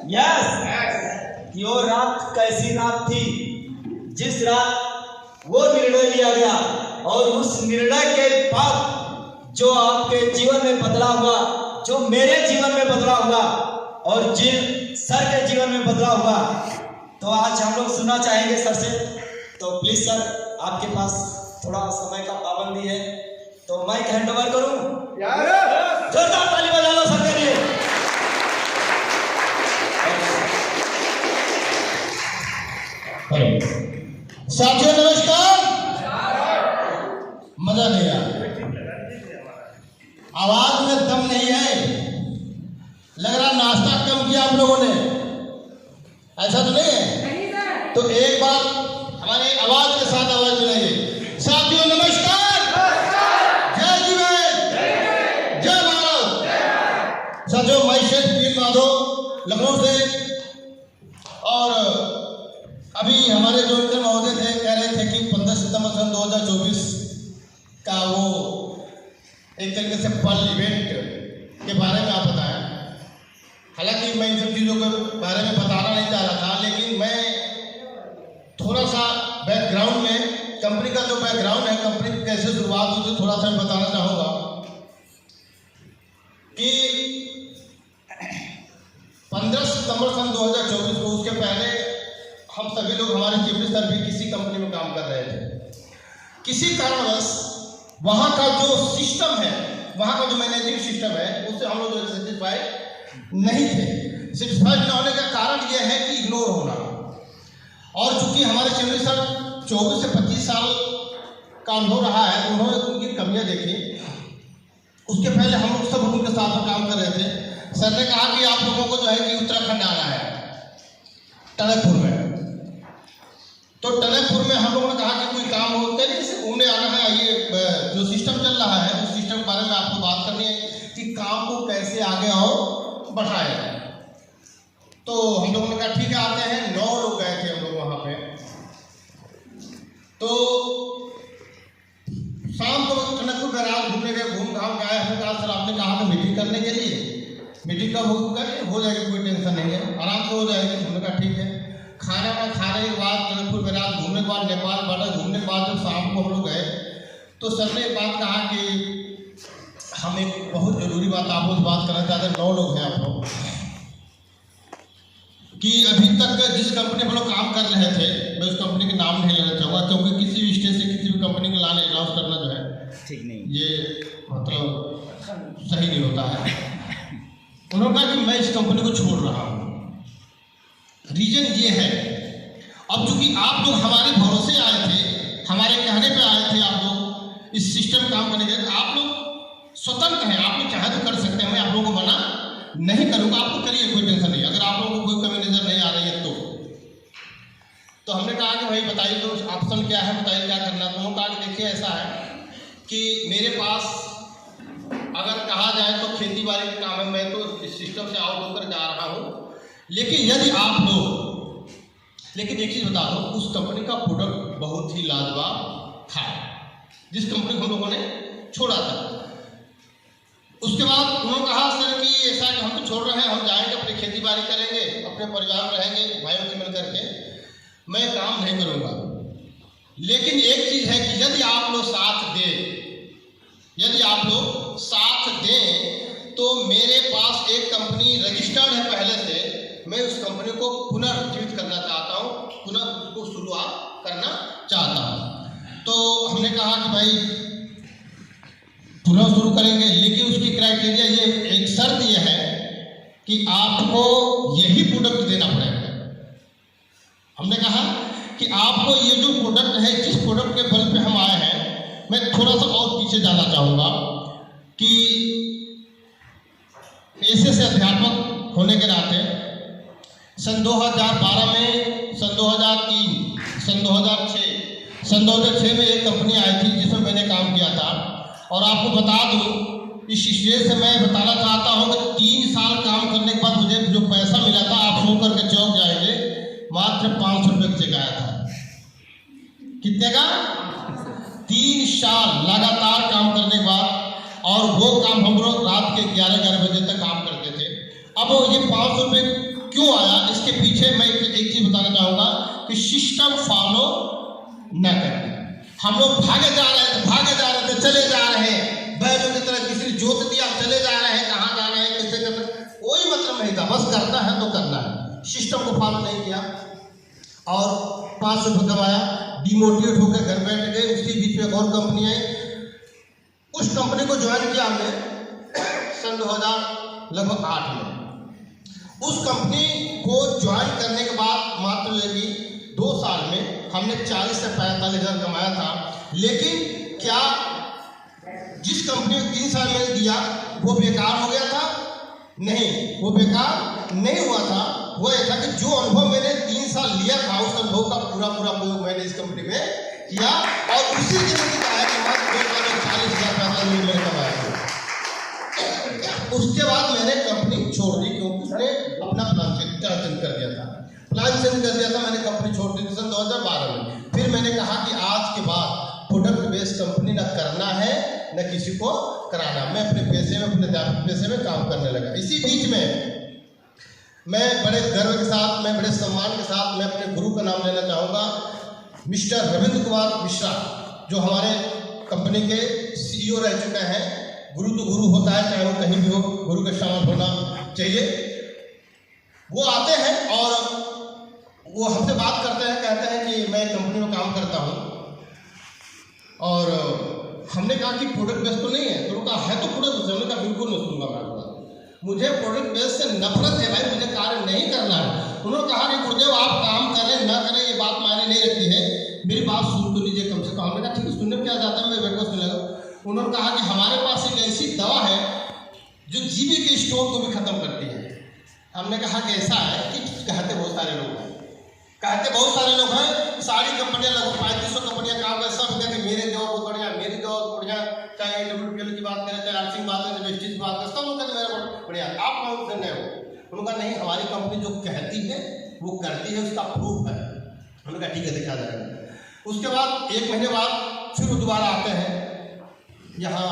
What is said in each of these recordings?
Yes, कि वो रात कैसी रात थी जिस रात वो निर्णय लिया गया और उस निर्णय के बाद जो आपके जीवन में बदलाव हुआ, जो मेरे जीवन में बदलाव हुआ और जिन सर के जीवन में बदलाव हुआ, तो आज हम लोग सुनना चाहेंगे सर से। तो प्लीज सर, आपके पास थोड़ा समय का पाबंदी है, तो माइक हैंड ओवर करूं। जोरदार ताली बजा लो सर के लिए। साथियों नमस्कार। मजा नहीं आया, आवाज में दम नहीं है, लग रहा नाश्ता कम किया आप लोगों ने, ऐसा तो नहीं है? तो एक बार हमारे आवाज के साथ आवाज मिलेगी। साथियों नमस्कार, जय जीवन, जय भारत। साथियों मैं शेख पीर माधव लखनऊ से, और अभी हमारे जो मित्र महोदय थे कह रहे थे कि 15 सितंबर सन 2024 का वो एक तरीके से पल इवेंट के बारे में आप बताएं। हालांकि मैं इन सब चीज़ों के बारे में बताना नहीं चाह रहा था, लेकिन मैं थोड़ा सा बैकग्राउंड में, कंपनी का जो बैकग्राउंड है, कंपनी की कैसे शुरुआत हुई, थोड़ा सा मैं बताना चाहूँगा कि 15 सितंबर सन 2024 को, उसके पहले हम सभी लोग, हमारे चीफ सर भी किसी कंपनी में काम कर रहे थे। किसी कारणवश वहाँ का जो सिस्टम है, वहाँ का जो मैनेजिंग सिस्टम है, उससे हम लोग सेटिस्फाइड नहीं थे। सेटिस्फाइड न होने का कारण यह है कि इग्नोर होना। और चूंकि हमारे चीफ सर 24 से 25 साल का अनुभव रहा है, उन्होंने उनकी कमियाँ देखी। उसके पहले हम लोग सब उनके साथ में काम कर रहे थे। सर ने कहा कि आप लोगों को जो है कि उत्तराखंड आना है, टनकपुर में। तो टनकपुर में हम लोगों ने कहा कि कोई काम हो, कहीं से घूमने आना है, ये जो सिस्टम चल रहा है उस सिस्टम के बारे में आपको बात करनी है कि काम को कैसे आगे और बढ़ाया जाए। तो हम लोगों ने कहा ठीक है आते हैं। 9 लोग गए थे हम लोग वहाँ पे। तो शाम को टनकपुर में रात घूमने गए, घूम घाम के आए। हमने कहा सर आपने कहा था मीटिंग करने के लिए, मीटिंग कब हो जाएगी, कोई टेंशन नहीं है, आराम से हो जाएगी। हमने कहा ठीक है। खाना का खाने के बाद, टनकपुर में रात घूमने के बाद, नेपाल बॉर्डर घूमने के बाद जब शाम को हम लोग गए, तो सर ने एक बात कहा कि हम एक बहुत जरूरी बात आपको बात करना चाहते हैं। 9 लोग हैं आप लोग, कि अभी तक जिस कंपनी में हम लोग काम कर रहे थे, मैं उस कंपनी के नाम नहीं लेना चाहूँगा, क्योंकि किसी भी स्टेज से किसी भी कंपनी का नाम अनाउंस करना जो है ठीक नहीं, ये मतलब सही नहीं होता है। उन्होंने कहा कि मैं इस कंपनी को छोड़ रहा हूँ। रीजन ये है, अब चूंकि आप लोग हमारे भरोसे आए थे, हमारे कहने पे आए थे, आप लोग इस सिस्टम में काम करने के, आप लोग स्वतंत्र हैं, आप लोग चाहे तो कर सकते हैं, मैं आप लोगों को मना नहीं करूंगा, आप लोग करिए, कोई टेंशन नहीं। अगर आप लोगों को कोई कमी नजर नहीं आ रही है तो हमने कहा कि भाई बताइए तो ऑप्शन क्या है, बताइए क्या करना। तो उन्होंने कहा कि देखिए ऐसा है कि मेरे पास अगर कहा जाए तो खेती बाड़ी का काम है, मैं तो इस सिस्टम से आउट होकर जा रहा हूँ। लेकिन यदि आप लोग, लेकिन एक चीज बता दो, उस कंपनी का प्रोडक्ट बहुत ही लाजवाब था जिस कंपनी को हम लोगों ने छोड़ा था। उसके बाद उन्होंने कहा सर कि ऐसा कि हम तो छोड़ रहे हैं, हम जाएंगे, अपनी खेती बाड़ी करेंगे, अपने परिवार में रहेंगे, भाइयों से मिल करके, मैं काम नहीं करूँगा। लेकिन एक चीज है कि यदि आप लोग साथ दें, यदि आप लोग साथ दें, तो मेरे पास एक कंपनी रजिस्टर्ड है पहले से, मैं उस कंपनी को पुनर्जीवित करना चाहता हूँ, पुनः उसको शुरुआत करना चाहता हूँ। तो हमने कहा कि भाई पुनः शुरू करेंगे, लेकिन उसकी क्राइटेरिया ये, एक शर्त ये है कि आपको यही प्रोडक्ट देना पड़ेगा। हमने कहा कि आपको ये जो प्रोडक्ट है, जिस प्रोडक्ट के बल पे हम आए हैं, मैं थोड़ा सा और पीछे जाना चाहूँगा कि ऐसे से अध्यापक होने के नाते सन 2012 में, सन 2003, सन 2006 में एक कंपनी आई थी जिसमें मैंने काम किया था। और आपको बता दूं, इस स्टेज से मैं बताना चाहता हूं कि 3 साल काम करने के बाद मुझे जो पैसा मिला था, आप सुन करके चौंक जाएंगे, मात्र 500 रुपये से गया था। कितने का? 3 साल लगातार काम करने के बाद, और वो काम हम लोग रात के 11 बजे तक काम करते थे। अब ये 500 रुपये क्यों आया, इसके पीछे मैं एक चीज बताना चाहूंगा कि सिस्टम फॉलो न करें। हम लोग भागे जा रहे थे, चले जा रहे हैं, बैलों की तरह, किसी ने जोत दिया चले जा रहे हैं, कहाँ जा रहे हैं, कैसे करना, कोई मतलब नहीं था, बस करना है तो करना है। सिस्टम को फॉलो नहीं किया और 5 रुपये कमाया, डिमोटिवेट होकर घर बैठ गए। उसी बीच में एक और कंपनी आई, उस कंपनी को ज्वाइन किया हमने सन 2008 में। उस कंपनी को ज्वाइन करने के बाद मात्र लेकिन 2 साल में हमने 40 से 45 हज़ार कमाया था। लेकिन क्या जिस कंपनी में 3 साल मैंने दिया वो बेकार हो गया था? नहीं, वो बेकार नहीं हुआ था। वो ऐसा कि जो अनुभव मैंने 3 साल लिया था उस अनुभव का पूरा प्रयोग मैंने इस कंपनी में किया और उसी जिंदगी का है कि मात्र 2 साल में 40,000 मैंने कमाया। उसके बाद मैंने कंपनी छोड़ दी क्योंकि उसने अपना प्लान चेंज कर दिया था। मैंने कंपनी छोड़ दी थी सन 2012 में। फिर मैंने कहा कि आज के बाद प्रोडक्ट बेस्ड कंपनी न करना है न किसी को कराना, मैं अपने पैसे में, अपने पैसे में काम करने लगा। इसी बीच में मैं बड़े गर्व के साथ, मैं बड़े सम्मान के साथ मैं अपने गुरु का नाम लेना चाहूँगा, मिस्टर रविंद्र कुमार मिश्रा, जो हमारे कंपनी के CEO रह चुके हैं। गुरु तो गुरु होता है, चाहे वो कहीं भी हो, गुरु का शामिल होना चाहिए। वो आते हैं और वो हमसे बात करते हैं, कहते हैं कि मैं कंपनी में काम करता हूँ और हमने कहा कि प्रोडक्ट बेस्ड तो नहीं है। तो उन्होंने कहा है तो प्रोडक्ट बेस्ड। हमने कहा बिल्कुल नहीं सुनूंगा मैं आपका, मुझे प्रोडक्ट बेस्ड से नफरत है भाई, मुझे कार्य नहीं करना है। उन्होंने कहा कि गुरुदेव आप काम करें ना करें ये बात मायने नहीं रखती है, मेरी बात सुन तो लीजिए कम से कम। हमने कहा ठीक है, सुनने में क्या जाता है, मैं बैठ कर सुनेगा। उन्होंने कहा कि हमारे पास एक ऐसी दवा है जो जीबी के स्टोन को भी खत्म करती है। हमने कहा कि ऐसा है कि कहते बहुत सारे लोग हैं, सारी कंपनियां लगभग 3500 कंपनियां काम कर, सब कहते मेरे दवा बहुत बढ़िया, मेरी दवा बहुत बढ़िया, चाहे WPL की बात करें, चाहे आरसिंग बात करें, वेस्टिज की बात करें, सब लोग कहते मेरा बहुत बढ़िया। आप कौन से नए हो? उन्होंने कहा नहीं, हमारी कंपनी जो कहती है वो करती है, उसका प्रूफ है। हमने कहा ठीक है, दिखा जाएगा। उसके बाद 1 महीने बाद फिर वो दोबारा आते हैं, यहाँ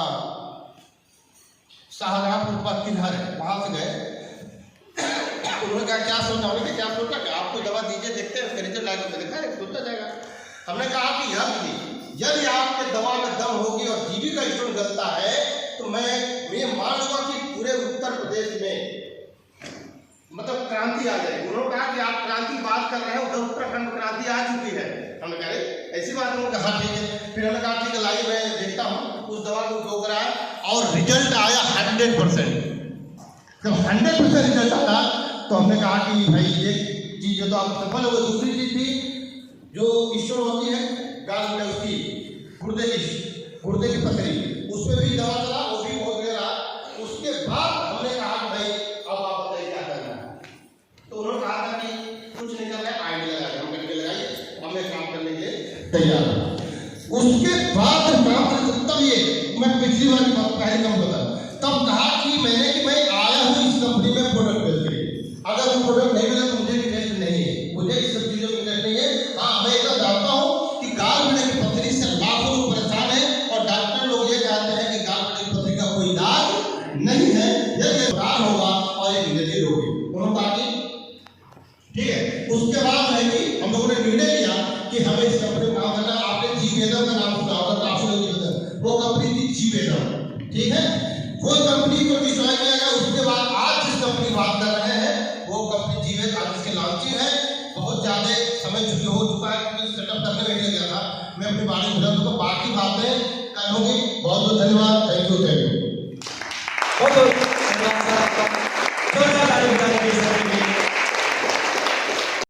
शाहजहांपुर पर किलहर है, वहाँ से गए। उन्होंने कहा क्या सोचा? हमने क्या सोचा कि आपको दवा दीजिए, देखते हैं उसके रिजल्ट लाइक होकर देखा है, सोचा जाएगा। हमने कहा कि यदि आपके दवा में दम होगी और जीबी का स्टोन गलता है तो मैं ये मान लूंगा कि पूरे उत्तर प्रदेश में मतलब क्रांति आ जाएगी। उन्होंने कहा कि आप क्रांति की बात कर रहे हैं, उधर उत्तराखंड में क्रांति आ चुकी है। हमने कहा ऐसी बात? उन्होंने कहा ठीक है। फिर हमने कहा ठीक है, लाइए मैं देखता हूँ उस दवा को उपयोग कराया और रिजल्ट आया 100%। जब 100% रिजल्ट आया तो हमने कहा कि भाई एक चीज है तो आप सफल हो गए। दूसरी चीज थी जो ईश्वर होती है गाल में, उसकी गुर्दे की पथरी, उसमें भी दवा चला, वो भी बहुत गया। उसके बाद हमने कहा कि भाई अब आप बताइए क्या करना है। तो उन्होंने कहा था कि कुछ नहीं करना है, आइडिया लगाइए। हम आइडिया लगाइए, हमें काम करने के लिए तैयार है। उसके बाद काम करने तब ये मैं पिछली बार की बात पहले कम बता, तब कहा कि मैंने कि मैं आया हूँ इस कंपनी में प्रोडक्ट बेच के, अगर वो प्रोडक्ट नहीं मिला तो मुझे इंटरेस्ट नहीं है, मुझे इस सब चीजों में इंटरेस्ट नहीं है। हाँ, मैं इतना जानता हूँ कि गाल में की पथरी से लाखों लोग परेशान है और डॉक्टर लोग ये कहते हैं कि गाल में की पथरी का कोई इलाज नहीं है, यदि इलाज होगा और एक निर्णय होगी। उन्होंने कहा कि ठीक है। उसके बाद है कि हम लोगों ने निर्णय लिया कि हमें इस कंपनी में काम करना। आपने जीवेदम का नाम सुना होगा, काफी लोग, वो कंपनी थी जीवेदम, ठीक है। वो कंपनी को डिस्ट्रॉय किया गया। उसके बाद आज जिस कंपनी की बात कर रहे हैं वो कंपनी जीवेद, आज इसकी लॉन्चिंग है। बहुत ज्यादा समय चुके हो चुका है क्योंकि सेटअप करने में गया था। मैं अपनी बारी बुझा दूंगा, बाकी बातें कल होगी। बहुत बहुत धन्यवाद। Thank you. बहुत